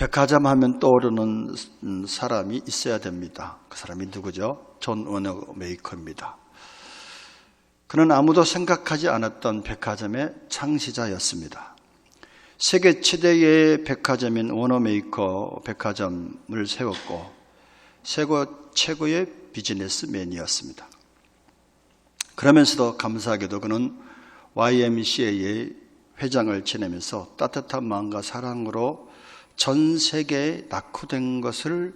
백화점 하면 떠오르는 사람이 있어야 됩니다. 그 사람이 누구죠? 존 워너메이커입니다. 그는 아무도 생각하지 않았던 백화점의 창시자였습니다. 세계 최대의 백화점인 워너메이커 백화점을 세웠고 최고의 비즈니스맨이었습니다. 그러면서도 감사하게도 그는 YMCA의 회장을 지내면서 따뜻한 마음과 사랑으로 전 세계에 낙후된 것을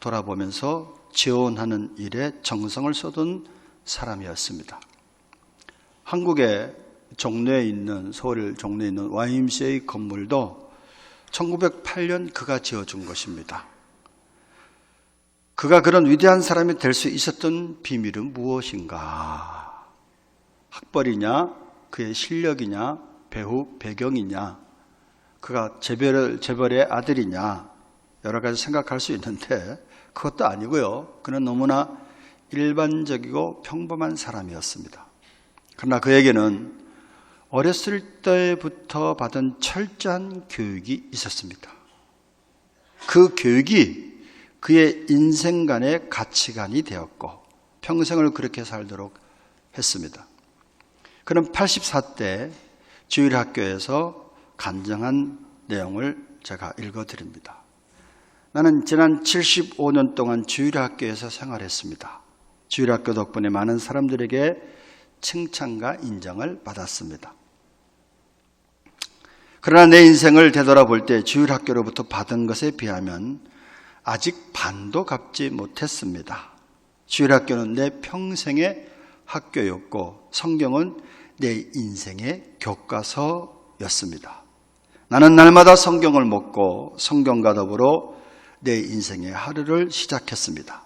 돌아보면서 지원하는 일에 정성을 쏟은 사람이었습니다. 한국의 종로에 있는, 서울 종로에 있는 YMCA 건물도 1908년 그가 지어준 것입니다. 그가 그런 위대한 사람이 될 수 있었던 비밀은 무엇인가? 학벌이냐, 그의 실력이냐, 배후 배경이냐, 그가 재벌의 아들이냐, 여러 가지 생각할 수 있는데 그것도 아니고요. 그는 너무나 일반적이고 평범한 사람이었습니다. 그러나 그에게는 어렸을 때부터 받은 철저한 교육이 있었습니다. 그 교육이 그의 인생관의 가치관이 되었고 평생을 그렇게 살도록 했습니다. 그는 84대 주일학교에서 간증한 내용을 제가 읽어드립니다. 나는 지난 75년 동안 주일학교에서 생활했습니다. 주일학교 덕분에 많은 사람들에게 칭찬과 인정을 받았습니다. 그러나 내 인생을 되돌아볼 때 주일학교로부터 받은 것에 비하면 아직 반도 갚지 못했습니다. 주일학교는 내 평생의 학교였고 성경은 내 인생의 교과서였습니다. 나는 날마다 성경을 먹고 성경과 더불어 내 인생의 하루를 시작했습니다.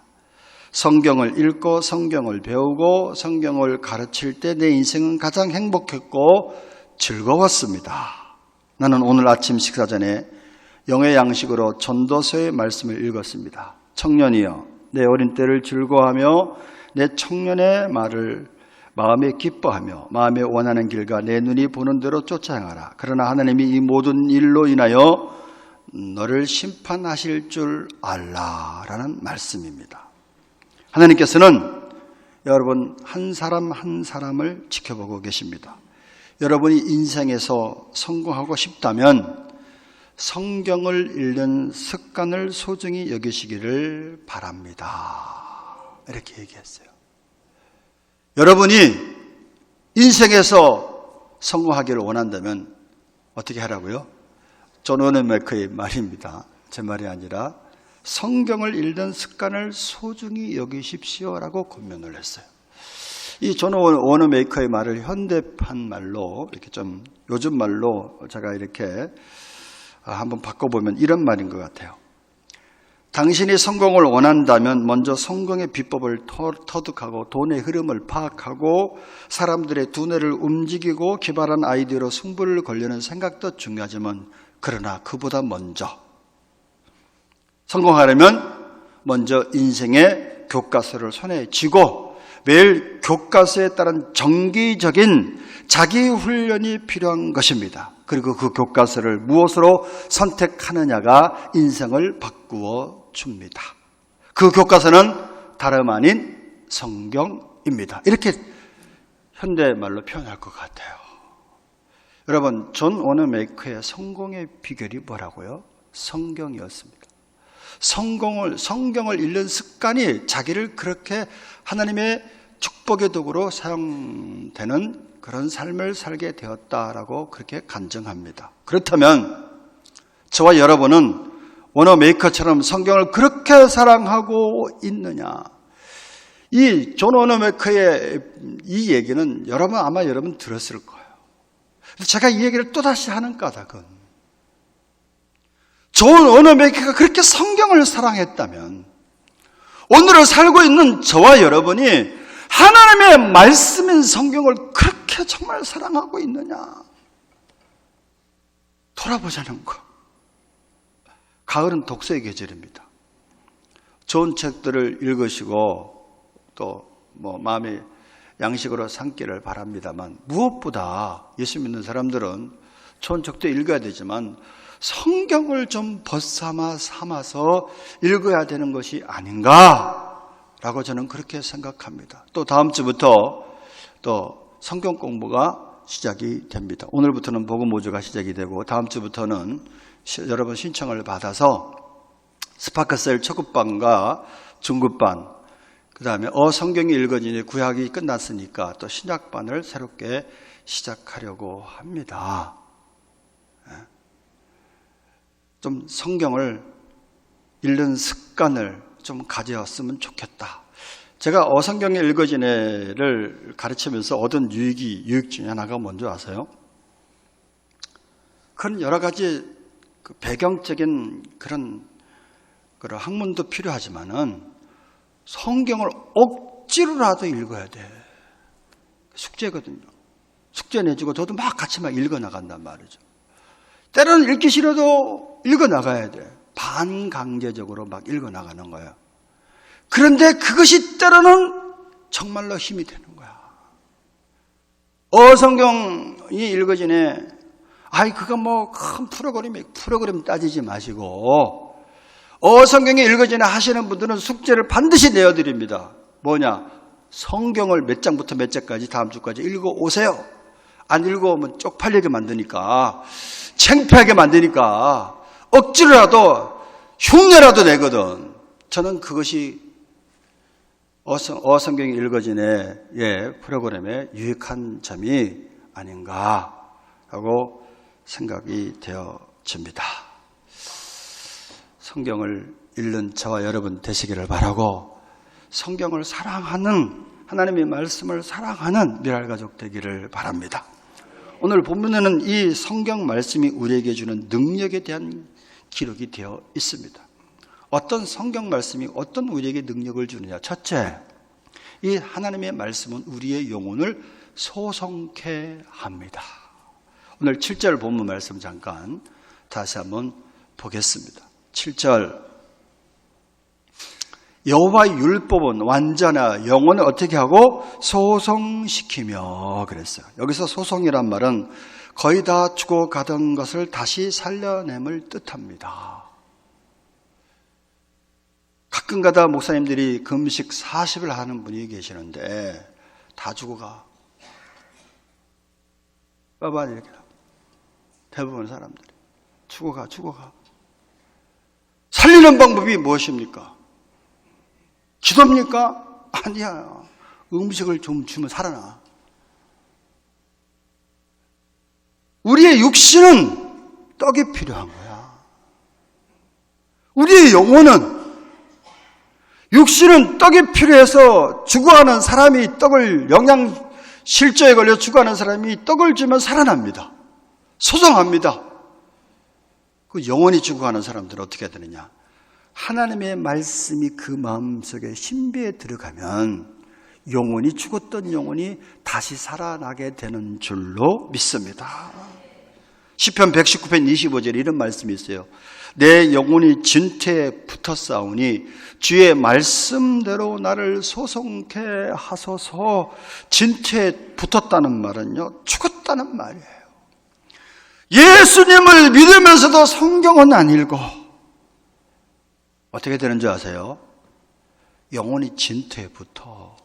성경을 읽고 성경을 배우고 성경을 가르칠 때 내 인생은 가장 행복했고 즐거웠습니다. 나는 오늘 아침 식사 전에 영의 양식으로 전도서의 말씀을 읽었습니다. 청년이여, 내 어린 때를 즐거워하며 내 청년의 말을 마음에 기뻐하며 마음에 원하는 길과 내 눈이 보는 대로 쫓아 행하라. 그러나 하나님이 이 모든 일로 인하여 너를 심판하실 줄 알라라는 말씀입니다. 하나님께서는 여러분 한 사람 한 사람을 지켜보고 계십니다. 여러분이 인생에서 성공하고 싶다면 성경을 읽는 습관을 소중히 여기시기를 바랍니다. 이렇게 얘기했어요. 여러분이 인생에서 성공하기를 원한다면 어떻게 하라고요? 존 워너메이커의 말입니다. 제 말이 아니라 성경을 읽는 습관을 소중히 여기십시오라고 권면을 했어요. 이 존 워너메이커의 말을 현대판 말로 이렇게 좀 요즘 말로 제가 이렇게 한번 바꿔보면 이런 말인 것 같아요. 당신이 성공을 원한다면 먼저 성공의 비법을 터득하고 돈의 흐름을 파악하고 사람들의 두뇌를 움직이고 기발한 아이디어로 승부를 걸려는 생각도 중요하지만 그러나 그보다 먼저 성공하려면 먼저 인생의 교과서를 손에 쥐고 매일 교과서에 따른 정기적인 자기 훈련이 필요한 것입니다. 그리고 그 교과서를 무엇으로 선택하느냐가 인생을 바꾸어 줍니다. 그 교과서는 다름 아닌 성경입니다. 이렇게 현대말로 표현할 것 같아요. 여러분, 존 워너메이커의 성공의 비결이 뭐라고요? 성경이었습니다. 성경을 읽는 습관이 자기를 그렇게 하나님의 축복의 도구로 사용되는 그런 삶을 살게 되었다라고 그렇게 간증합니다. 그렇다면 저와 여러분은 워너메이커처럼 성경을 그렇게 사랑하고 있느냐? 이 존 워너메이커의 이 얘기는 여러분 들었을 거예요. 제가 이 얘기를 또다시 하는 까닭은 존 워너메이커가 그렇게 성경을 사랑했다면 오늘을 살고 있는 저와 여러분이 하나님의 말씀인 성경을 그렇게 정말 사랑하고 있느냐? 돌아보자는 거. 가을은 독서의 계절입니다. 좋은 책들을 읽으시고 또 마음의 양식으로 삼기를 바랍니다만 무엇보다 예수 믿는 사람들은 좋은 책도 읽어야 되지만 성경을 좀 삼아서 읽어야 되는 것이 아닌가라고 저는 그렇게 생각합니다. 또 다음 주부터 또 성경 공부가 시작이 됩니다. 오늘부터는 복음 5주가 시작이 되고 다음 주부터는 여러분 신청을 받아서 스파크셀 초급반과 중급반, 그 다음에 성경이 읽어지니 구약이 끝났으니까 또 신약반을 새롭게 시작하려고 합니다. 좀 성경을 읽는 습관을 좀 가졌으면 좋겠다. 제가 성경이 읽어지네를 가르치면서 얻은 유익 중에 하나가 뭔지 아세요? 그런 여러 가지 배경적인 그런 학문도 필요하지만은 성경을 억지로라도 읽어야 돼. 숙제거든요. 숙제 내주고 저도 막 같이 막 읽어 나간단 말이죠. 때로는 읽기 싫어도 읽어 나가야 돼. 반강제적으로 막 읽어 나가는 거예요. 그런데 그것이 때로는 정말로 힘이 되는 거야. 성경이 읽어지네. 그거 뭐 큰 프로그램 따지지 마시고, 성경이 읽어지네 하시는 분들은 숙제를 반드시 내어드립니다. 뭐냐? 성경을 몇 장부터 몇 장까지 다음 주까지 읽어 오세요. 안 읽어오면 쪽팔리게 만드니까, 창피하게 만드니까, 억지로라도, 흉내라도 내거든. 저는 그것이 성경이 읽어지네 프로그램의 유익한 점이 아닌가라고 생각이 되어집니다. 성경을 읽는 저와 여러분 되시기를 바라고, 성경을 사랑하는, 하나님의 말씀을 사랑하는 미랄가족 되기를 바랍니다. 오늘 본문에는 이 성경 말씀이 우리에게 주는 능력에 대한 기록이 되어 있습니다. 어떤 성경 말씀이 어떤 우리에게 능력을 주느냐. 첫째, 이 하나님의 말씀은 우리의 영혼을 소성케 합니다. 오늘 7절 본문 말씀 잠깐 다시 한번 보겠습니다. 7절, 여호와의 율법은 완전하 영혼을 어떻게 하고 소성시키며 그랬어요. 여기서 소성이란 말은 거의 다 죽어가던 것을 다시 살려냄을 뜻합니다. 가끔가다 목사님들이 금식 40일 하는 분이 계시는데 다 죽어가. 빠바 이렇게 대부분 사람들이 죽어가. 살리는 방법이 무엇입니까? 기도입니까? 아니야. 음식을 좀 주면 살아나. 우리의 육신은 떡이 필요한 거야. 우리의 영혼은, 육신은 떡이 필요해서 죽어가는 사람이 떡을, 영양실조에 걸려 죽어가는 사람이 떡을 주면 살아납니다. 소성합니다. 그 영혼이 죽어가는 사람들은 어떻게 해야 되느냐? 하나님의 말씀이 그 마음속에 신비에 들어가면 영혼이, 죽었던 영혼이 다시 살아나게 되는 줄로 믿습니다. 시편 119편 25절에 이런 말씀이 있어요. 내 영혼이 진퇴에 붙었사오니 주의 말씀대로 나를 소성케 하소서. 진퇴에 붙었다는 말은요, 죽었다는 말이에요. 예수님을 믿으면서도 성경은 안 읽어. 어떻게 되는 줄 아세요? 영혼이 진퇴에 붙어.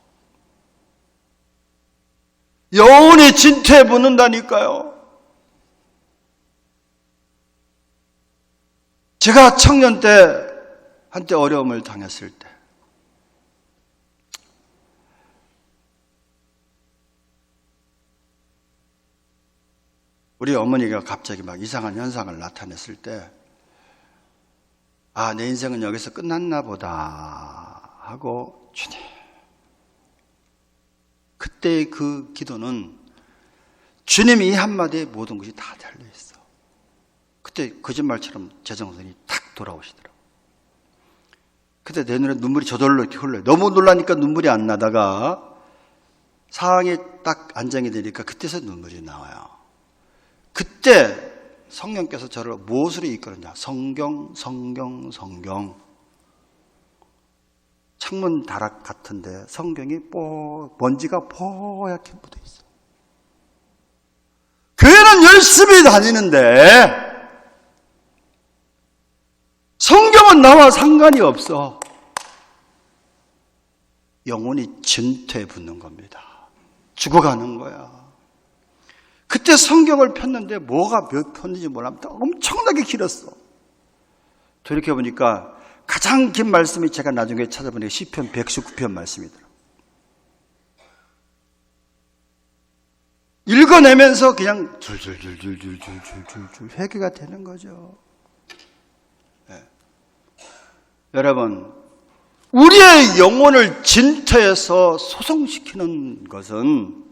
영혼이 진퇴에 붙는다니까요. 제가 청년 때 한때 어려움을 당했을 때 우리 어머니가 갑자기 막 이상한 현상을 나타냈을 때 내 인생은 여기서 끝났나 보다 하고 주님. 그때의 그 기도는 주님이 이 한마디에 모든 것이 다 달려있어. 그때 거짓말처럼 제 정신이 탁 돌아오시더라고요. 그때 내 눈에 눈물이 저절로 이렇게 흘러요. 너무 놀라니까 눈물이 안 나다가 상황이 딱 안정이 되니까 그때서 눈물이 나와요. 그때 성령께서 저를 무엇으로 이끌었냐? 성경. 창문 다락 같은데 성경이 먼지가 뽀얗게 묻어 있어. 교회는 열심히 다니는데 성경은 나와 상관이 없어. 영혼이 진퇴에 붙는 겁니다. 죽어가는 거야. 그때 성경을 폈는데 뭐가 몇 편인지 몰랐는데 엄청나게 길었어. 돌이켜보니까 가장 긴 말씀이 제가 나중에 찾아보니까 시편 119편 말씀이더라고요. 읽어내면서 그냥 줄줄줄줄줄줄줄줄 회개가 되는 거죠. 네. 여러분, 우리의 영혼을 진퇴해서 소성시키는 것은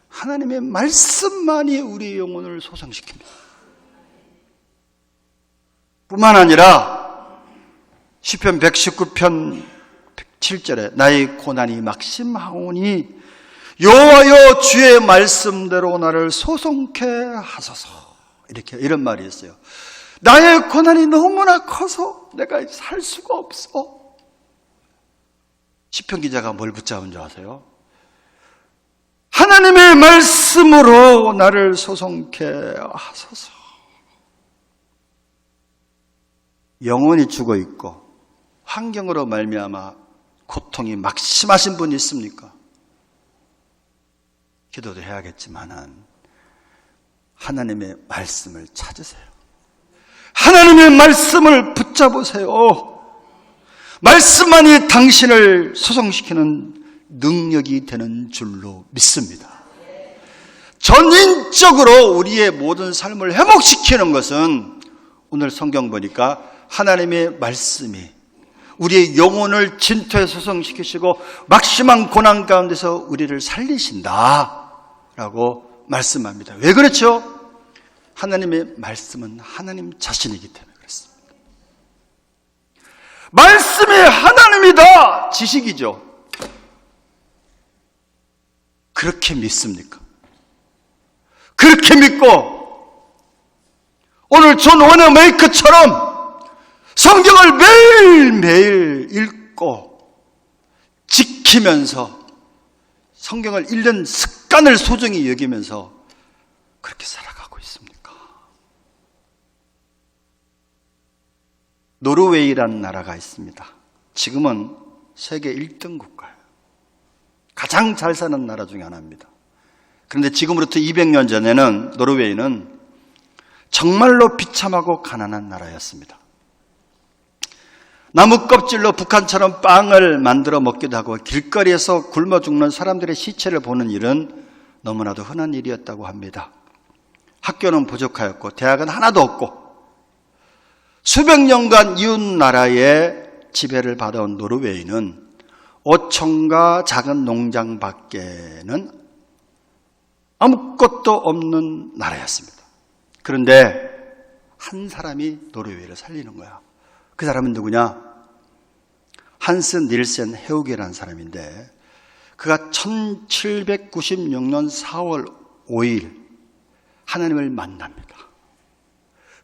하나님의 말씀만이 우리의 영혼을 소성시킵니다. 뿐만 아니라 시편 119편 7절에 나의 고난이 막심하오니 여호와여 주의 말씀대로 나를 소송케 하소서, 이런 말이 있어요. 나의 고난이 너무나 커서 내가 살 수가 없어. 시편 기자가 뭘 붙잡은 줄 아세요? 하나님의 말씀으로 나를 소송케 하소서. 영혼이 죽어 있고 환경으로 말미암아 고통이 막심하신 분이 있습니까? 기도도 해야겠지만은 하나님의 말씀을 찾으세요. 하나님의 말씀을 붙잡으세요. 말씀만이 당신을 소성시키는 능력이 되는 줄로 믿습니다. 전인적으로 우리의 모든 삶을 회복시키는 것은 오늘 성경 보니까 하나님의 말씀이 우리의 영혼을 진퇴에 소성시키시고 막심한 고난 가운데서 우리를 살리신다라고 말씀합니다. 왜 그렇죠? 하나님의 말씀은 하나님 자신이기 때문에 그렇습니다. 말씀이 하나님이다, 지식이죠. 그렇게 믿습니까? 그렇게 믿고 오늘 존 워너메이커처럼 성경을 매일매일 읽고 지키면서 성경을 읽는 습관을 소중히 여기면서 그렇게 살아가고 있습니까? 노르웨이라는 나라가 있습니다. 지금은 세계 1등 국가예요. 가장 잘 사는 나라 중에 하나입니다. 그런데 지금으로부터 200년 전에는 노르웨이는 정말로 비참하고 가난한 나라였습니다. 나무 껍질로 북한처럼 빵을 만들어 먹기도 하고 길거리에서 굶어 죽는 사람들의 시체를 보는 일은 너무나도 흔한 일이었다고 합니다. 학교는 부족하였고 대학은 하나도 없고 수백 년간 이웃 나라의 지배를 받아온 노르웨이는 5촌과 작은 농장 밖에는 아무것도 없는 나라였습니다. 그런데 한 사람이 노르웨이를 살리는 거야. 그 사람은 누구냐? 한스 닐센 헤우게라는 사람인데 그가 1796년 4월 5일 하나님을 만납니다.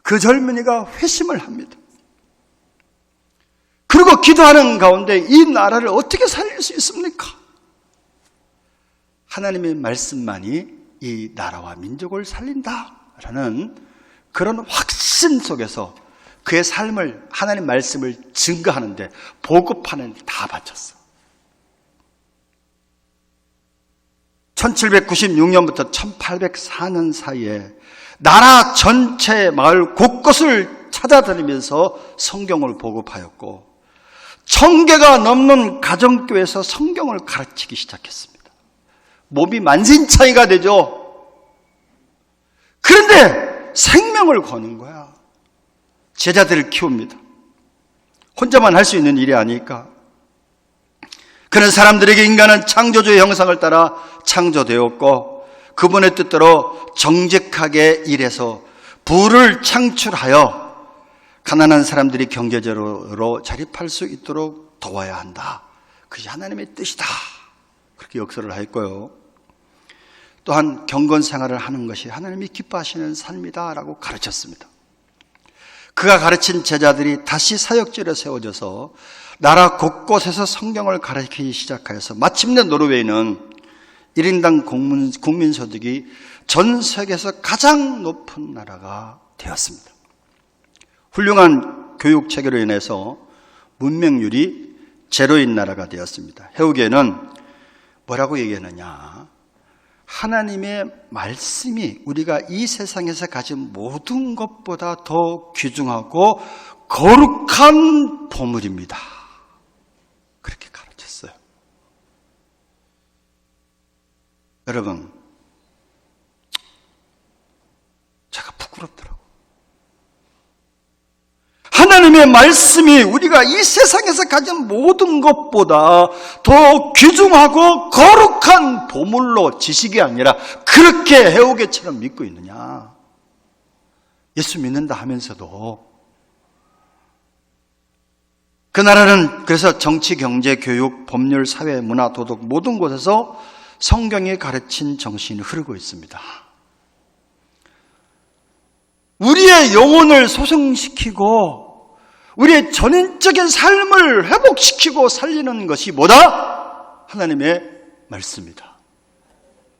그 젊은이가 회심을 합니다. 그리고 기도하는 가운데 이 나라를 어떻게 살릴 수 있습니까? 하나님의 말씀만이 이 나라와 민족을 살린다라는 그런 확신 속에서 그의 삶을, 하나님 말씀을 증거하는데 보급하는 데 다 바쳤어. 1796년부터 1804년 사이에 나라 전체 마을 곳곳을 찾아다니면서 성경을 보급하였고 1000개가 넘는 가정교회에서 성경을 가르치기 시작했습니다. 몸이 만신창이가 되죠. 그런데 생명을 거는 거야. 제자들을 키웁니다. 혼자만 할 수 있는 일이 아니니까. 그런 사람들에게 인간은 창조주의 형상을 따라 창조되었고 그분의 뜻대로 정직하게 일해서 부를 창출하여 가난한 사람들이 경제적으로 자립할 수 있도록 도와야 한다. 그것이 하나님의 뜻이다. 그렇게 역설을 했고요. 또한 경건 생활을 하는 것이 하나님이 기뻐하시는 삶이다라고 가르쳤습니다. 그가 가르친 제자들이 다시 사역지로 세워져서 나라 곳곳에서 성경을 가르치기 시작하여서 마침내 노르웨이는 1인당 국민소득이 전 세계에서 가장 높은 나라가 되었습니다. 훌륭한 교육체계로 인해서 문명률이 제로인 나라가 되었습니다. 해오게는 뭐라고 얘기하느냐? 하나님의 말씀이 우리가 이 세상에서 가진 모든 것보다 더 귀중하고 거룩한 보물입니다. 그렇게 가르쳤어요. 여러분, 제가 부끄럽더라고요. 하나님의 말씀이 우리가 이 세상에서 가진 모든 것보다 더 귀중하고 거룩한 보물로 지식이 아니라 그렇게 해오게처럼 믿고 있느냐? 예수 믿는다 하면서도 그 나라는 그래서 정치, 경제, 교육, 법률, 사회, 문화, 도덕 모든 곳에서 성경이 가르친 정신이 흐르고 있습니다. 우리의 영혼을 소생시키고 우리의 전인적인 삶을 회복시키고 살리는 것이 뭐다? 하나님의 말씀이다.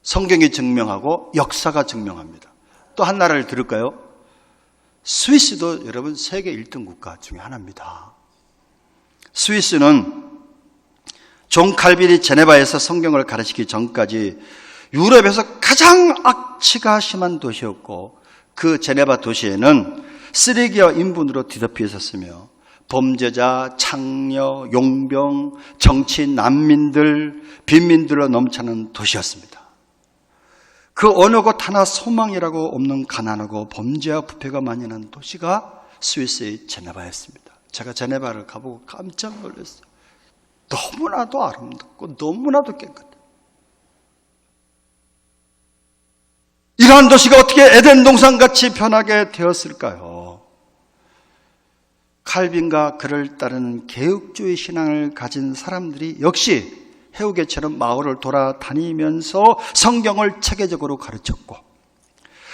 성경이 증명하고 역사가 증명합니다. 또 한 나라를 들을까요? 스위스도 여러분 세계 1등 국가 중에 하나입니다. 스위스는 존 칼빈이 제네바에서 성경을 가르치기 전까지 유럽에서 가장 악취가 심한 도시였고 그 제네바 도시에는 쓰레기와 인분으로 뒤덮여 있었으며 범죄자, 창녀, 용병, 정치 난민들, 빈민들로 넘치는 도시였습니다. 그 어느 곳 하나 소망이라고 없는 가난하고 범죄와 부패가 만연한 도시가 스위스의 제네바였습니다. 제가 제네바를 가보고 깜짝 놀랐어요. 너무나도 아름답고 너무나도 깨끗해요. 이러한 도시가 어떻게 에덴 동산같이 변하게 되었을까요? 칼빈과 그를 따르는 개혁주의 신앙을 가진 사람들이 역시 해우개처럼 마을을 돌아다니면서 성경을 체계적으로 가르쳤고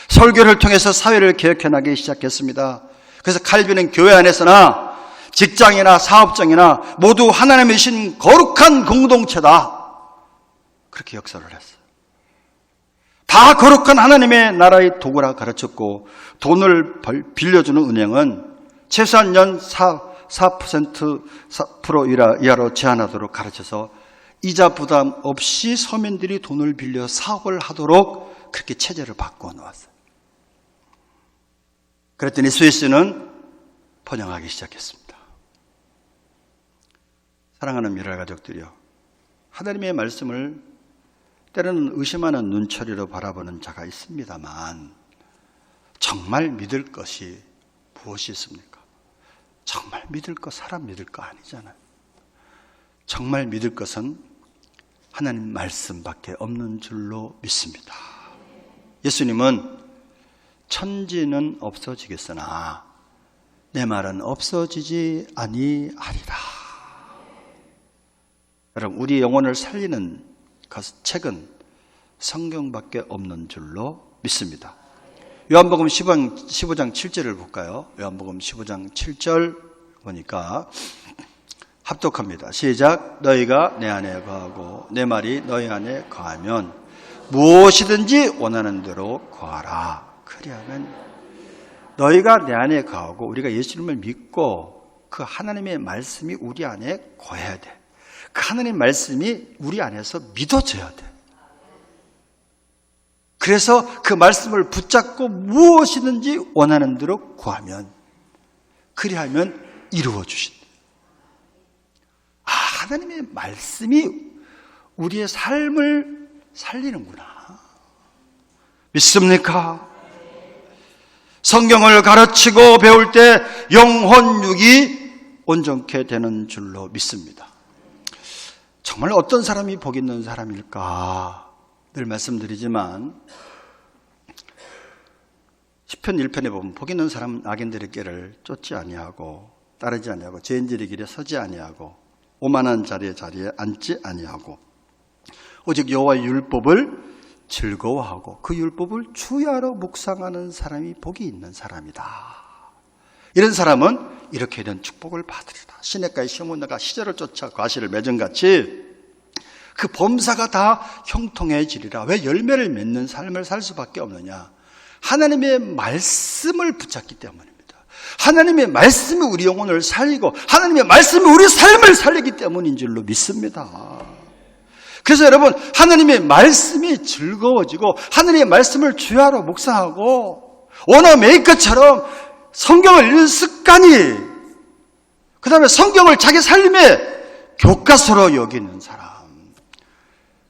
설교를 통해서 사회를 개혁해 나가기 시작했습니다. 그래서 칼빈은 교회 안에서나 직장이나 사업장이나 모두 하나님의 신 거룩한 공동체다. 그렇게 역사를 했어요. 다 거룩한 하나님의 나라의 도구라 가르쳤고 돈을 빌려주는 은행은 최소한 연 4% 이하로 제한하도록 가르쳐서 이자 부담 없이 서민들이 돈을 빌려 사업을 하도록 그렇게 체제를 바꾸어 놓았어요. 그랬더니 스위스는 번영하기 시작했습니다. 사랑하는 미랄 가족들이요, 하나님의 말씀을 때로는 의심하는 눈초리로 바라보는 자가 있습니다만 정말 믿을 것이 무엇이 있습니까? 정말 믿을 것, 사람 믿을 거 아니잖아요. 정말 믿을 것은 하나님 말씀밖에 없는 줄로 믿습니다. 예수님은 천지는 없어지겠으나 내 말은 없어지지 아니하리라. 여러분, 우리 영혼을 살리는 책은 성경밖에 없는 줄로 믿습니다. 요한복음 15장 7절을 볼까요? 요한복음 15장 7절 보니까 합독합니다. 시작. 너희가 내 안에 거하고 내 말이 너희 안에 거하면 무엇이든지 원하는 대로 구하라. 그리하면 너희가 내 안에 거하고 우리가 예수님을 믿고 그 하나님의 말씀이 우리 안에 거해야 돼. 그 하나님의 말씀이 우리 안에서 믿어져야 돼. 그래서 그 말씀을 붙잡고 무엇이든지 원하는 대로 구하면, 그리하면 이루어 주신다. 아, 하나님의 말씀이 우리의 삶을 살리는구나. 믿습니까? 성경을 가르치고 배울 때 영혼육이 온전케 되는 줄로 믿습니다. 정말 어떤 사람이 복 있는 사람일까? 늘 말씀드리지만 시편 1편에 보면 복 있는 사람은 악인들의 길을 쫓지 아니하고 따르지 아니하고 죄인들의 길에 서지 아니하고 오만한 자리에 앉지 아니하고 오직 여호와의 율법을 즐거워하고 그 율법을 주야로 묵상하는 사람이 복이 있는 사람이다. 이런 사람은 이렇게 된 축복을 받으리라. 시냇가에 시몬나가 시절을 쫓아 과실을 맺은같이 그 범사가 다 형통해지리라. 왜 열매를 맺는 삶을 살 수밖에 없느냐? 하나님의 말씀을 붙잡기 때문입니다. 하나님의 말씀이 우리 영혼을 살리고 하나님의 말씀이 우리 삶을 살리기 때문인 줄로 믿습니다. 그래서 여러분, 하나님의 말씀이 즐거워지고 하나님의 말씀을 주야로 묵상하고 원어 메이커처럼 성경을 읽는 습관이, 그 다음에 성경을 자기 삶의 교과서로 여기는 사람,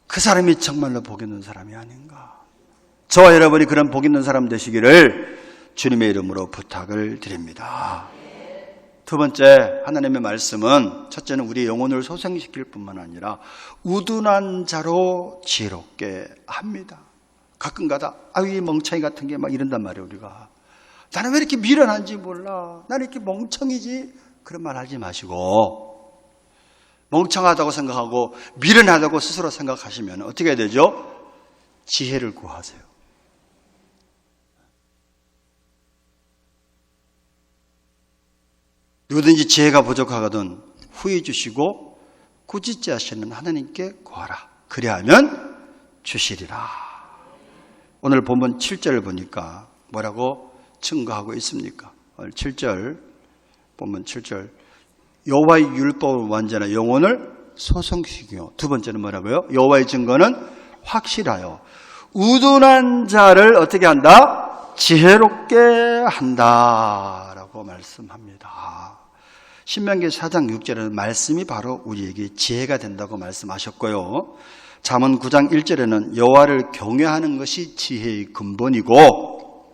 그 사람이 정말로 복 있는 사람이 아닌가. 저와 여러분이 그런 복 있는 사람 되시기를 주님의 이름으로 부탁을 드립니다. 두 번째, 하나님의 말씀은 첫째는 우리 영혼을 소생시킬 뿐만 아니라 우둔한 자로 지혜롭게 합니다. 가끔가다 이 멍청이 같은 게 막 이런단 말이에요. 우리가 나는 왜 이렇게 미련한지 몰라, 나는 이렇게 멍청이지, 그런 말 하지 마시고, 멍청하다고 생각하고 미련하다고 스스로 생각하시면 어떻게 해야 되죠? 지혜를 구하세요. 누구든지 지혜가 부족하거든 후히 주시고 꾸짖지 하시는 하나님께 구하라. 그리하면 주시리라. 오늘 본문 7절을 보니까 뭐라고 증거하고 있습니까? 오늘 7절, 본문 7절. 여호와의 율법을 완전한 영혼을 소성시키고, 두 번째는 뭐라고요? 여호와의 증거는 확실하여 우둔한 자를 어떻게 한다? 지혜롭게 한다라고 말씀합니다. 신명기 4장 6절에는 말씀이 바로 우리에게 지혜가 된다고 말씀하셨고요. 잠언 9장 1절에는 여호와를 경외하는 것이 지혜의 근본이고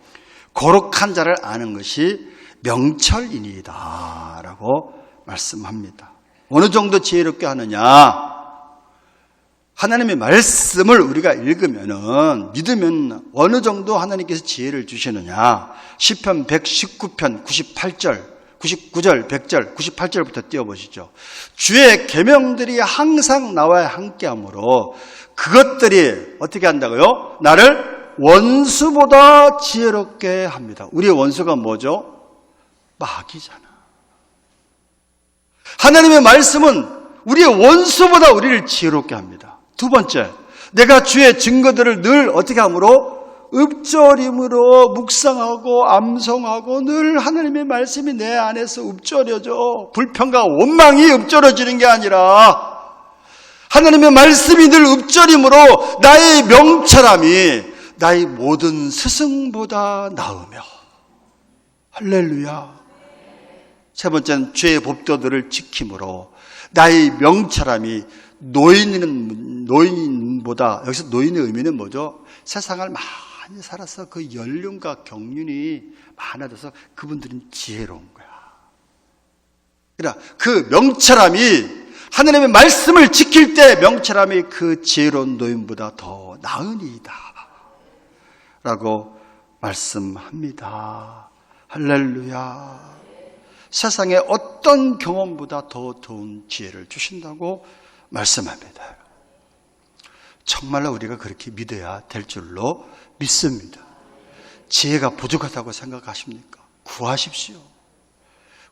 거룩한 자를 아는 것이 명철이니이다 라고 말씀합니다. 어느 정도 지혜롭게 하느냐? 하나님의 말씀을 우리가 읽으면은, 믿으면 어느 정도 하나님께서 지혜를 주시느냐? 시편 119편 98절, 99절, 100절, 98절부터 띄워보시죠. 주의 계명들이 항상 나와 함께하므로 그것들이 어떻게 한다고요? 나를 원수보다 지혜롭게 합니다. 우리의 원수가 뭐죠? 마귀잖아. 하나님의 말씀은 우리의 원수보다 우리를 지혜롭게 합니다. 두 번째, 내가 주의 증거들을 늘 어떻게 함으로? 읊조림으로 묵상하고 암송하고 늘 하나님의 말씀이 내 안에서 읊조려져. 불평과 원망이 읊조려지는 게 아니라 하나님의 말씀이 늘 읊조림으로 나의 명철함이 나의 모든 스승보다 나으며. 할렐루야. 세 번째는 죄의 법도들을 지킴으로 나의 명철함이 노인보다, 여기서 노인의 의미는 뭐죠? 세상을 많이 살아서 그 연륜과 경륜이 많아져서 그분들은 지혜로운 거야. 그러나 그 명철함이, 하나님의 말씀을 지킬 때 명철함이 그 지혜로운 노인보다 더 나으니이다 라고 말씀합니다. 할렐루야. 세상의 어떤 경험보다 더 좋은 지혜를 주신다고 말씀합니다. 정말로 우리가 그렇게 믿어야 될 줄로 믿습니다. 지혜가 부족하다고 생각하십니까? 구하십시오.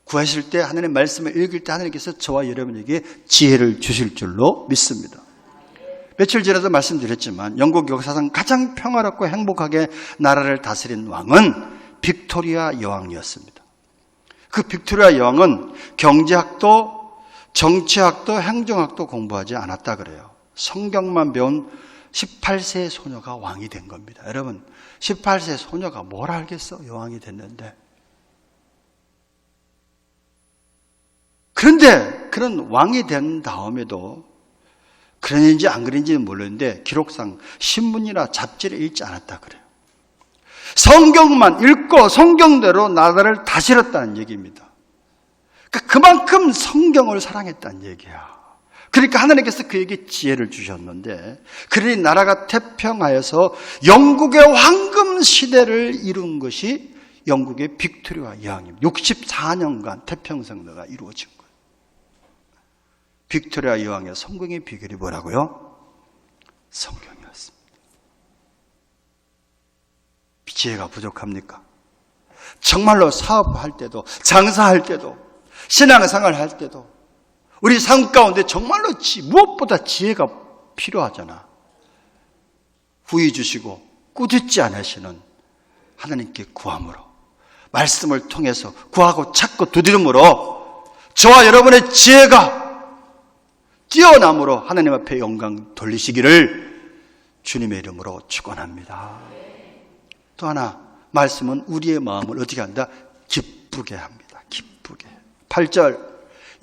구하실 때, 하나님의 말씀을 읽을 때 하나님께서 저와 여러분에게 지혜를 주실 줄로 믿습니다. 며칠 전에도 말씀드렸지만 영국 역사상 가장 평화롭고 행복하게 나라를 다스린 왕은 빅토리아 여왕이었습니다. 그 빅토리아 여왕은 경제학도 정치학도 행정학도 공부하지 않았다 그래요. 성경만 배운 18세 소녀가 왕이 된 겁니다. 여러분, 18세 소녀가 뭘 알겠어? 여왕이 됐는데. 그런데 그런 왕이 된 다음에도 그랬는지 안 그랬는지는 모르는데 기록상 신문이나 잡지를 읽지 않았다 그래요. 성경만 읽고 성경대로 나라를 다스렸다는 얘기입니다. 그만큼 성경을 사랑했다는 얘기야. 그러니까 하나님께서 그에게 지혜를 주셨는데, 그러니 나라가 태평하여서 영국의 황금 시대를 이룬 것이 영국의 빅토리아 여왕입니다. 64년간 태평성대가 이루어진 거예요. 빅토리아 여왕의 성공의 비결이 뭐라고요? 성경이었습니다. 지혜가 부족합니까? 정말로 사업할 때도, 장사할 때도, 신앙생활 할 때도, 우리 삶 가운데 정말로 무엇보다 지혜가 필요하잖아. 후히 주시고 꾸짖지 않으시는 하나님께 구함으로, 말씀을 통해서 구하고 찾고 두드림으로 저와 여러분의 지혜가 뛰어남으로 하나님 앞에 영광 돌리시기를 주님의 이름으로 축원합니다. 또 하나, 말씀은 우리의 마음을 어떻게 한다? 기쁘게 합니다. 기쁘게. 8절,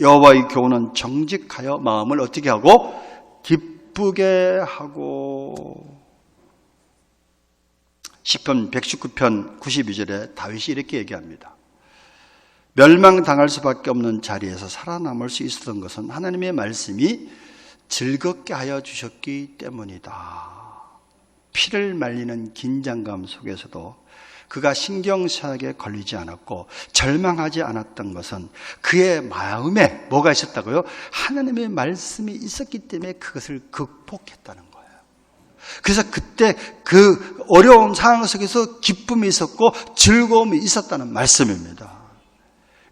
여호와의 교훈은 정직하여 마음을 어떻게 하고? 기쁘게 하고. 시편 119편 92절에 다윗이 이렇게 얘기합니다. 멸망당할 수밖에 없는 자리에서 살아남을 수 있었던 것은 하나님의 말씀이 즐겁게 하여 주셨기 때문이다. 피를 말리는 긴장감 속에서도 그가 신경쇠약에 걸리지 않았고 절망하지 않았던 것은 그의 마음에 뭐가 있었다고요? 하나님의 말씀이 있었기 때문에 그것을 극복했다는 거예요. 그래서 그때 그 어려운 상황 속에서 기쁨이 있었고 즐거움이 있었다는 말씀입니다.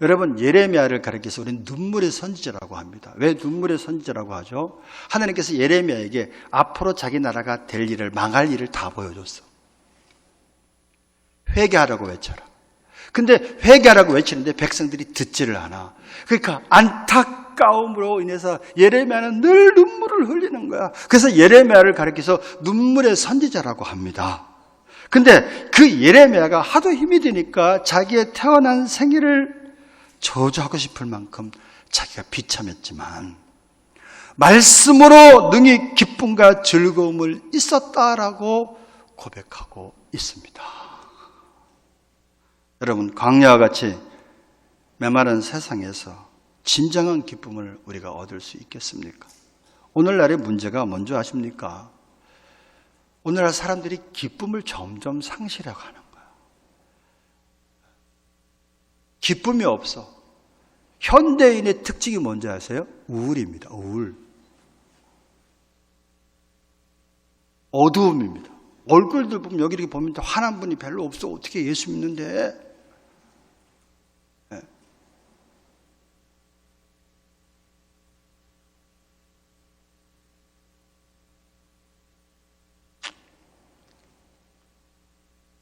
여러분, 예레미야를 가리켜서 우리는 눈물의 선지자라고 합니다. 왜 눈물의 선지자라고 하죠? 하나님께서 예레미야에게 앞으로 자기 나라가 될 일을, 망할 일을 다 보여줬어. 회개하라고 외쳐라. 근데 회개하라고 외치는데 백성들이 듣지를 않아. 그러니까 안타까움으로 인해서 예레미야는 늘 눈물을 흘리는 거야. 그래서 예레미야를 가리켜서 눈물의 선지자라고 합니다. 근데 그 예레미야가 하도 힘이 드니까 자기의 태어난 생일을 저주하고 싶을 만큼 자기가 비참했지만 말씀으로 능히 기쁨과 즐거움을 있었다라고 고백하고 있습니다. 여러분, 광야와 같이 메마른 세상에서 진정한 기쁨을 우리가 얻을 수 있겠습니까? 오늘날의 문제가 뭔지 아십니까? 오늘날 사람들이 기쁨을 점점 상실하고 하는 거예요. 기쁨이 없어. 현대인의 특징이 뭔지 아세요? 우울입니다. 우울. 어두움입니다. 얼굴들 보면 여기 이렇게 보면 환한 분이 별로 없어. 어떻게 예수 믿는데? 네.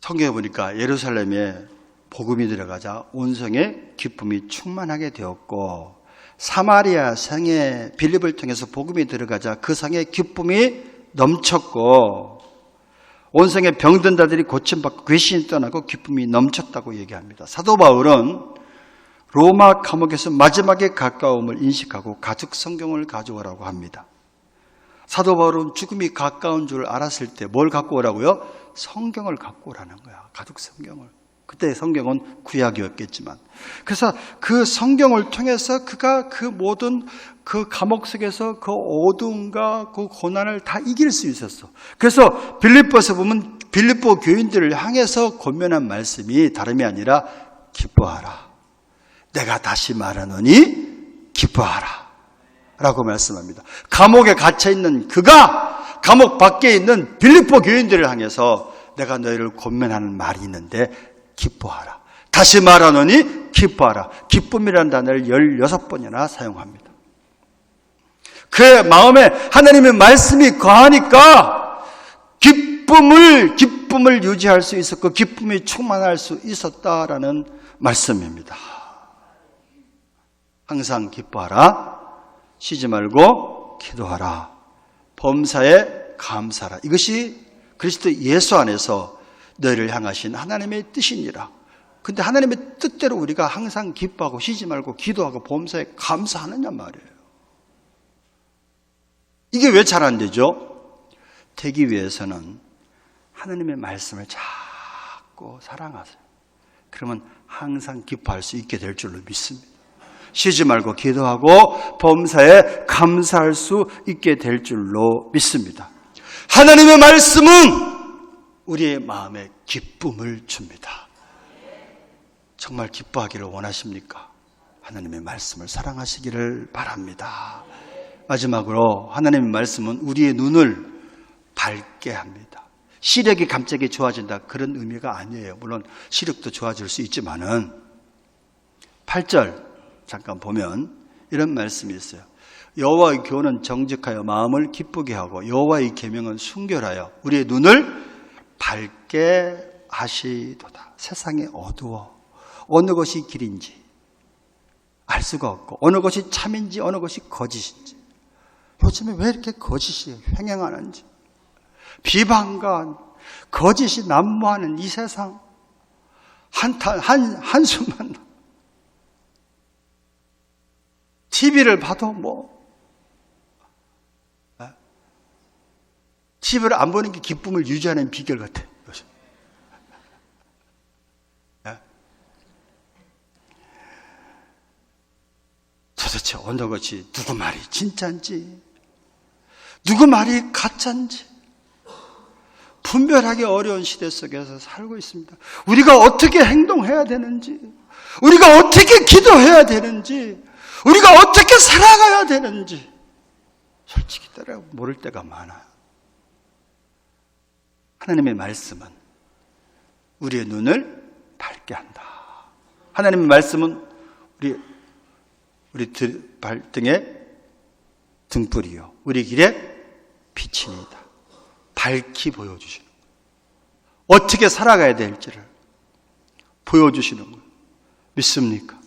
성경에 보니까 예루살렘에 복음이 들어가자 온 성에 기쁨이 충만하게 되었고, 사마리아 성에 빌립을 통해서 복음이 들어가자 그 성에 기쁨이 넘쳤고, 온 성에 병든 자들이 고침받고 귀신이 떠나고 기쁨이 넘쳤다고 얘기합니다. 사도 바울은 로마 감옥에서 마지막에 가까움을 인식하고 가죽 성경을 가져오라고 합니다. 사도 바울은 죽음이 가까운 줄 알았을 때 뭘 갖고 오라고요? 성경을 갖고 오라는 거야. 가죽 성경을. 그때 성경은 구약이었겠지만, 그래서 그 성경을 통해서 그가 그 모든 그 감옥 속에서 그 어두움과 그 고난을 다 이길 수 있었어. 그래서 빌립보에서 보면 빌립보 교인들을 향해서 권면한 말씀이 다름이 아니라 기뻐하라. 내가 다시 말하노니 기뻐하라 라고 말씀합니다. 감옥에 갇혀 있는 그가 감옥 밖에 있는 빌립보 교인들을 향해서 내가 너희를 권면하는 말이 있는데 기뻐하라. 다시 말하노니 기뻐하라. 기쁨이라는 단어를 16번이나 사용합니다. 그의 마음에 하나님의 말씀이 거하니까 기쁨을 유지할 수 있었고 기쁨이 충만할 수 있었다라는 말씀입니다. 항상 기뻐하라. 쉬지 말고 기도하라. 범사에 감사하라. 이것이 그리스도 예수 안에서 너희를 향하신 하나님의 뜻이니라. 근데 하나님의 뜻대로 우리가 항상 기뻐하고 쉬지 말고 기도하고 범사에 감사하느냐 말이에요. 이게 왜 잘 안 되죠? 되기 위해서는 하나님의 말씀을 자꾸 사랑하세요. 그러면 항상 기뻐할 수 있게 될 줄로 믿습니다. 쉬지 말고 기도하고 범사에 감사할 수 있게 될 줄로 믿습니다. 하나님의 말씀은 우리의 마음에 기쁨을 줍니다. 정말 기뻐하기를 원하십니까? 하나님의 말씀을 사랑하시기를 바랍니다. 마지막으로 하나님의 말씀은 우리의 눈을 밝게 합니다. 시력이 갑자기 좋아진다 그런 의미가 아니에요. 물론 시력도 좋아질 수 있지만은 8절 잠깐 보면 이런 말씀이 있어요. 여호와의 교훈은 정직하여 마음을 기쁘게 하고 여호와의 계명은 순결하여 우리의 눈을 밝게 하시도다. 세상이 어두워. 어느 것이 길인지 알 수가 없고 어느 것이 참인지 어느 것이 거짓인지, 요즘에 왜 이렇게 거짓이 횡행하는지, 비방과 거짓이 난무하는 이 세상, 한숨만 TV를 봐도 TV를 안 보는 게 기쁨을 유지하는 비결 같아. 도대체 어느 것이 누구 말이 진짜인지 누구 말이 가짜인지 분별하기 어려운 시대 속에서 살고 있습니다. 우리가 어떻게 행동해야 되는지, 우리가 어떻게 기도해야 되는지, 우리가 어떻게 살아가야 되는지 솔직히 따라 모를 때가 많아요. 하나님의 말씀은 우리의 눈을 밝게 한다. 하나님의 말씀은 우리 발등에 등불이요 우리 길에 빛이니다. 밝히 보여주시는 거예요. 어떻게 살아가야 될지를 보여주시는 거예요. 믿습니까?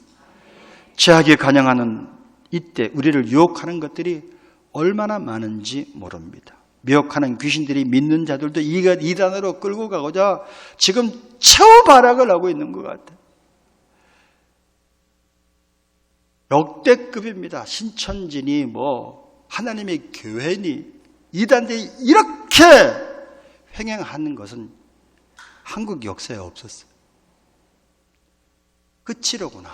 죄악에 간영하는 이때 우리를 유혹하는 것들이 얼마나 많은지 모릅니다. 미혹하는 귀신들이 믿는 자들도 이단으로 끌고 가고자 지금 최후발악을 하고 있는 것 같아요. 역대급입니다. 신천지니 하나님의 교회니 이단들이 이렇게 횡행하는 것은 한국 역사에 없었어요. 끝이로구나.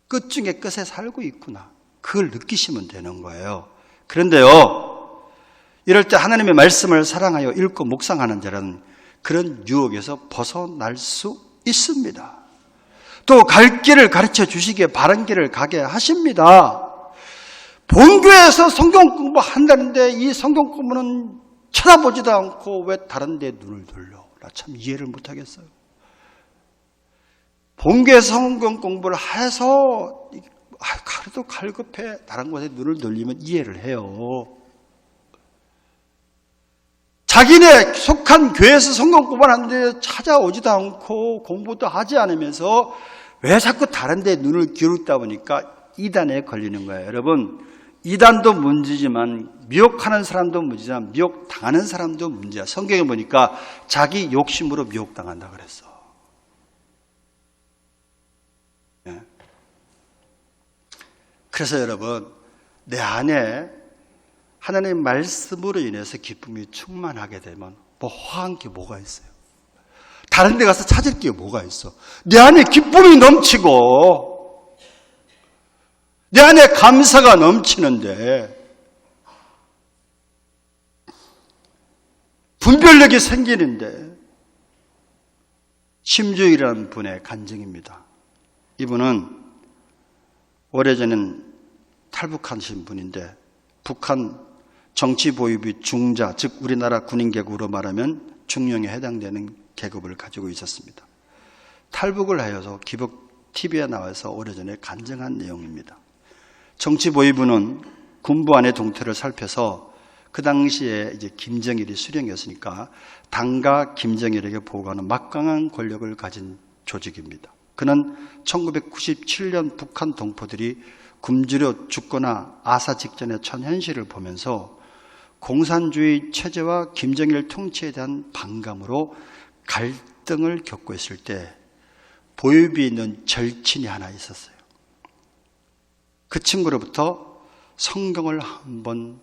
끝 중에 끝에 살고 있구나. 그걸 느끼시면 되는 거예요. 그런데요, 이럴 때 하나님의 말씀을 사랑하여 읽고 묵상하는 자는 그런 유혹에서 벗어날 수 있습니다. 또 갈 길을 가르쳐 주시기에 바른 길을 가게 하십니다. 본교에서 성경 공부한다는데 이 성경 공부는 쳐다보지도 않고 왜 다른 데 눈을 돌려? 나 참 이해를 못하겠어요. 본교에서 성경 공부를 해서 그래도 갈급해 다른 곳에 눈을 돌리면 이해를 해요. 자기네 속한 교회에서 성경 공부를 하는데 찾아오지도 않고 공부도 하지 않으면서 왜 자꾸 다른 데 눈을 기울이다 보니까 이단에 걸리는 거예요. 여러분, 이단도 문제지만 미혹하는 사람도 문제지만 미혹당하는 사람도 문제야. 성경에 보니까 자기 욕심으로 미혹당한다 그랬어. 네. 그래서 여러분, 내 안에 하나님의 말씀으로 인해서 기쁨이 충만하게 되면 허한 게 뭐가 있어요? 다른 데 가서 찾을 게 뭐가 있어? 내 안에 기쁨이 넘치고 내 안에 감사가 넘치는데 분별력이 생기는데 심주일이라는 분의 간증입니다. 이분은 오래전엔 탈북하신 분인데 북한 정치 보유비 중자, 즉 우리나라 군인 계급으로 말하면 중령에 해당되는 계급을 가지고 있었습니다. 탈북을 하여서 기복 TV에 나와서 오래전에 간증한 내용입니다. 정치 보유부는 군부 안의 동태를 살펴서 그 당시에 이제 김정일이 수령이었으니까 당과 김정일에게 보고하는 막강한 권력을 가진 조직입니다. 그는 1997년 북한 동포들이 굶주려 죽거나 아사 직전에 처한 현실을 보면서 공산주의 체제와 김정일 통치에 대한 반감으로 갈등을 겪고 있을 때 보유비에 있는 절친이 하나 있었어요. 그 친구로부터 성경을 한 번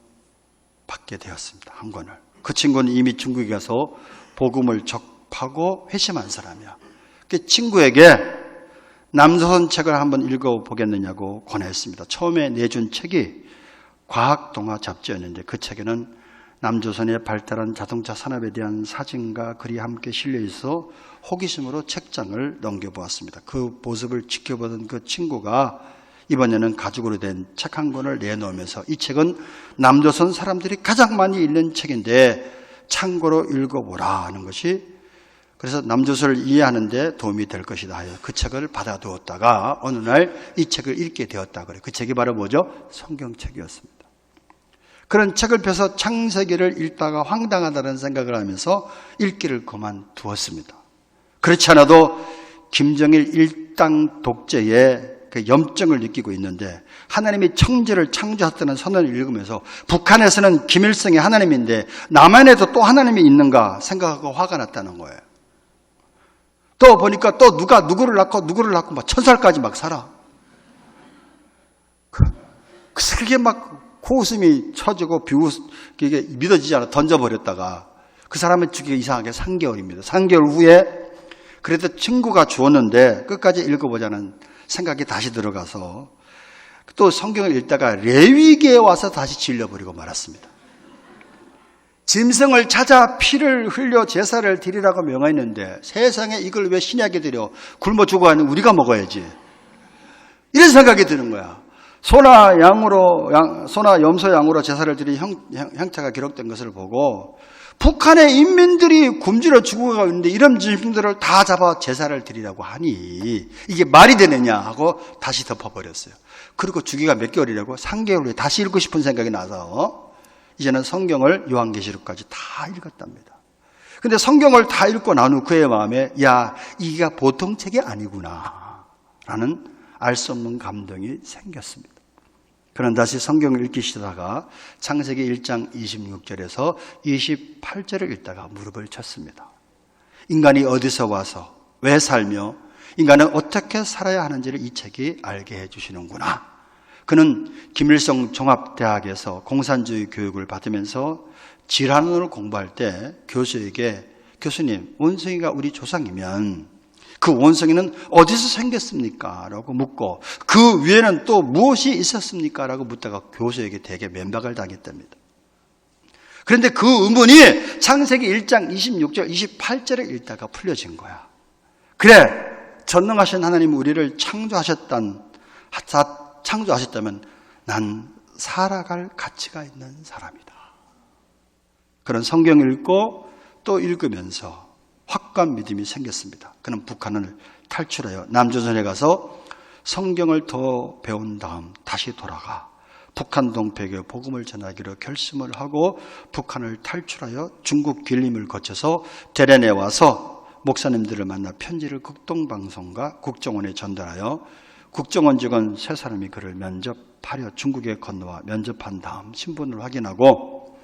받게 되었습니다. 한 권을. 그 친구는 이미 중국에 가서 복음을 접하고 회심한 사람이야. 그 친구에게 남조선 책을 한번 읽어보겠느냐고 권했습니다. 처음에 내준 책이 과학동화 잡지였는데 그 책에는 남조선의 발달한 자동차 산업에 대한 사진과 글이 함께 실려 있어 호기심으로 책장을 넘겨보았습니다. 그 모습을 지켜보던 그 친구가 이번에는 가죽으로 된 책 한 권을 내놓으면서 이 책은 남조선 사람들이 가장 많이 읽는 책인데 참고로 읽어보라 하는 것이 그래서 남조선을 이해하는 데 도움이 될 것이다 하여 그 책을 받아두었다가 어느 날 이 책을 읽게 되었다 그래요. 그 책이 바로 뭐죠? 성경책이었습니다. 그런 책을 펴서 창세기를 읽다가 황당하다는 생각을 하면서 읽기를 그만두었습니다. 그렇지 않아도 김정일 일당 독재의 그 염증을 느끼고 있는데 하나님이 청지를 창조하셨다는 선언을 읽으면서 북한에서는 김일성이 하나님인데 남한에도 또 하나님이 있는가 생각하고 화가 났다는 거예요. 또 보니까 또 누가 누구를 낳고 막 1000살까지 막 살아. 그래서 그게 막 코웃음이 쳐지고 이게 믿어지지 않아 던져버렸다가 그 사람을 죽이기 이상하게 3개월입니다. 3개월 후에 그래도 친구가 주었는데 끝까지 읽어보자는 생각이 다시 들어가서 또 성경을 읽다가 레위기에 와서 다시 질려버리고 말았습니다. 짐승을 찾아 피를 흘려 제사를 드리라고 명했는데 세상에 이걸 왜 신약에 드려 굶어 죽어가는 우리가 먹어야지. 이런 생각이 드는 거야. 소나 염소 양으로 제사를 드린 형체가 기록된 것을 보고 북한의 인민들이 굶주려 죽어가고 있는데 이런 짐승들을 다 잡아 제사를 드리라고 하니 이게 말이 되느냐 하고 다시 덮어버렸어요. 그리고 주기가 몇 개월이라고? 3개월 후에 다시 읽고 싶은 생각이 나서 이제는 성경을 요한계시록까지 다 읽었답니다. 근데 성경을 다 읽고 난 후 그의 마음에 야, 이게 보통 책이 아니구나 라는 알 수 없는 감동이 생겼습니다. 그는 다시 성경을 읽기 시작하다가 창세기 1장 26절에서 28절을 읽다가 무릎을 쳤습니다. 인간이 어디서 와서 왜 살며 인간은 어떻게 살아야 하는지를 이 책이 알게 해주시는구나. 그는 김일성 종합대학에서 공산주의 교육을 받으면서 질환을 공부할 때 교수에게 교수님, 원숭이가 우리 조상이면 그 원숭이는 어디서 생겼습니까? 라고 묻고 그 위에는 또 무엇이 있었습니까? 라고 묻다가 교수에게 되게 면박을 당했답니다. 그런데 그 의문이 창세기 1장 26절, 28절을 읽다가 풀려진 거야. 그래, 전능하신 하나님이 우리를 창조하셨다면 난 살아갈 가치가 있는 사람이다. 그런 성경을 읽고 또 읽으면서 확고한 믿음이 생겼습니다. 그는 북한을 탈출하여 남조선에 가서 성경을 더 배운 다음 다시 돌아가 북한 동포에게 복음을 전하기로 결심을 하고 북한을 탈출하여 중국 길림을 거쳐서 대련에 와서 목사님들을 만나 편지를 국동방송과 국정원에 전달하여 국정원 직원 3사람이 그를 면접하려 중국에 건너와 면접한 다음 신분을 확인하고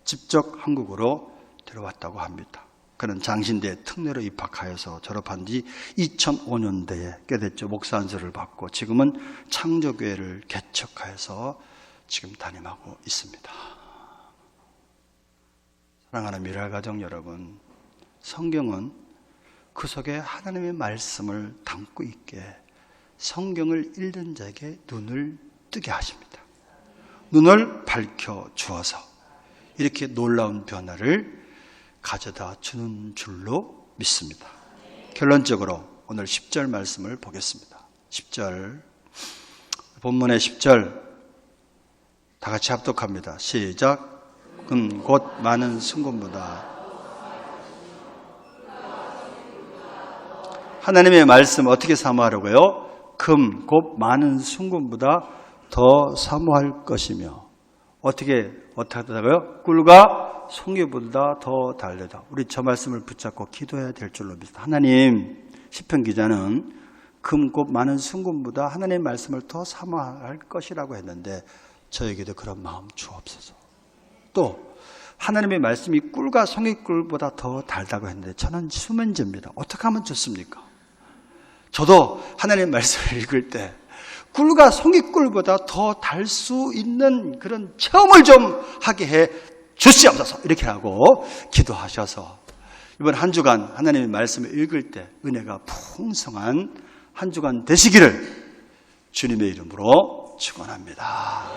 직접 한국으로 들어왔다고 합니다. 그는 장신대 특례로 입학하여서 졸업한 지 2005년대에 꽤 됐죠. 목사 안수를 받고 지금은 창조교회를 개척하여서 지금 담임하고 있습니다. 사랑하는 미랄가정 여러분, 성경은 그 속에 하나님의 말씀을 담고 있게 성경을 읽는 자에게 눈을 뜨게 하십니다. 눈을 밝혀 주어서 이렇게 놀라운 변화를 가져다 주는 줄로 믿습니다. 결론적으로 오늘 10절 말씀을 보겠습니다. 10절, 본문의 10절 다 같이 합독합니다. 시작. 곧 많은 승금보다 하나님의 말씀 어떻게 사모하려고요? 금, 곧 많은 순금보다 더 사모할 것이며 어떻게 하다고요? 꿀과 송유보다 더 달려다. 우리 저 말씀을 붙잡고 기도해야 될 줄로 믿습니다. 하나님, 시편 기자는 금, 곧 많은 순금보다 하나님의 말씀을 더 사모할 것이라고 했는데 저에게도 그런 마음 주옵소서. 또 하나님의 말씀이 꿀과 송이꿀보다 더 달다고 했는데 저는 수면제입니다. 어떻게 하면 좋습니까? 저도 하나님의 말씀을 읽을 때 꿀과 송이꿀보다 더 달 수 있는 그런 체험을 좀 하게 해 주시옵소서. 이렇게 하고 기도하셔서 이번 한 주간 하나님의 말씀을 읽을 때 은혜가 풍성한 한 주간 되시기를 주님의 이름으로 축원합니다.